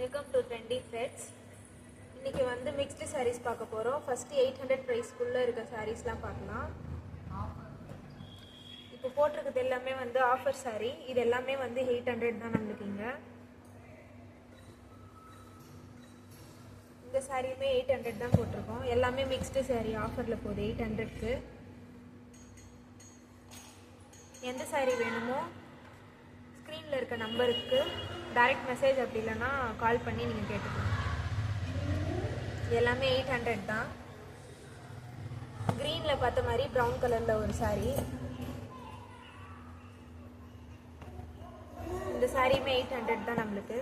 Welcome to trendy threads. இன்றைக்கி வந்து mixed saris பார்க்க போகிறோம். ஃபஸ்ட்டு 800 ப்ரைஸ்க்குள்ளே இருக்க சாரீஸ்லாம் பார்க்கலாம். இப்போ போட்டிருக்கிறது எல்லாமே வந்து ஆஃபர் சாரீ. இது எல்லாமே வந்து 800 தான் நம்மளுக்கு. இந்த சாரியுமே 800 தான் போட்டிருக்கோம். எல்லாமே மிக்ஸ்டு சாரீ ஆஃபரில் போகுது 800க்கு. எந்த சாரீ வேணுமோ ஸ்க்ரீனில் இருக்க நம்பருக்கு டைரக்ட் மெசேஜ் அப்படி இல்லைன்னா கால் பண்ணி நீங்கள் கேட்டுக்கலாம். எல்லாமே 800 தான். க்ரீனில் பார்த்த மாதிரி ப்ரௌன் கலரில் ஒரு சாரீ. இந்த சாரியுமே 800 தான் நம்மளுக்கு.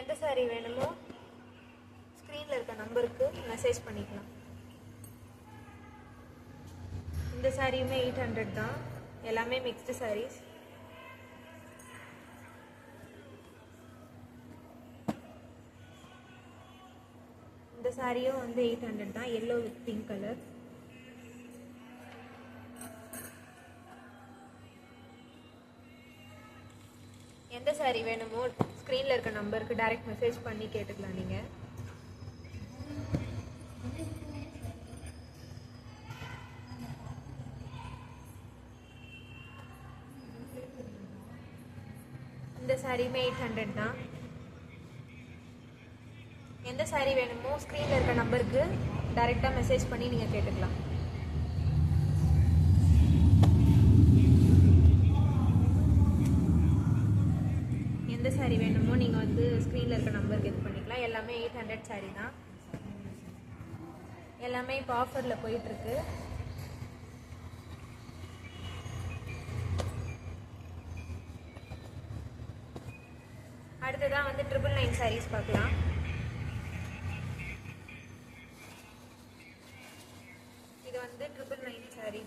எந்த சாரீ வேணுமோ ஸ்க்ரீனில் இருக்க நம்பருக்கு மெசேஜ் பண்ணிக்கலாம். இந்த சாரியுமே 800 தான். எல்லாமே மிக்ஸ்டு சாரீஸ். இந்த சாரியும் வந்து 800 தான். Yellow with pink colour. எந்த சாரீ வேணுமோ ஸ்க்ரீனில் இருக்க நம்பருக்கு டைரக்ட் மெசேஜ் பண்ணி கேட்டுக்கலாம் நீங்கள். இந்த சாரியுமே 800 தான். எந்த சாரீ வேணுமோ ஸ்க்ரீனில் இருக்க நம்பருக்கு டைரெக்டாக மெசேஜ் பண்ணி நீங்கள் கேட்டுக்கலாம். எந்த சாரீ வேணுமோ நீங்கள் வந்து ஸ்க்ரீனில் இருக்க நம்பருக்கு இது பண்ணிக்கலாம். எல்லாமே 800 சாரீ தான். எல்லாமே இப்போ ஆஃபரில் போயிட்டுருக்கு. அடுத்ததான் வந்து 999 சாரீஸ் பார்க்கலாம். இது வந்து 999 சாரீ.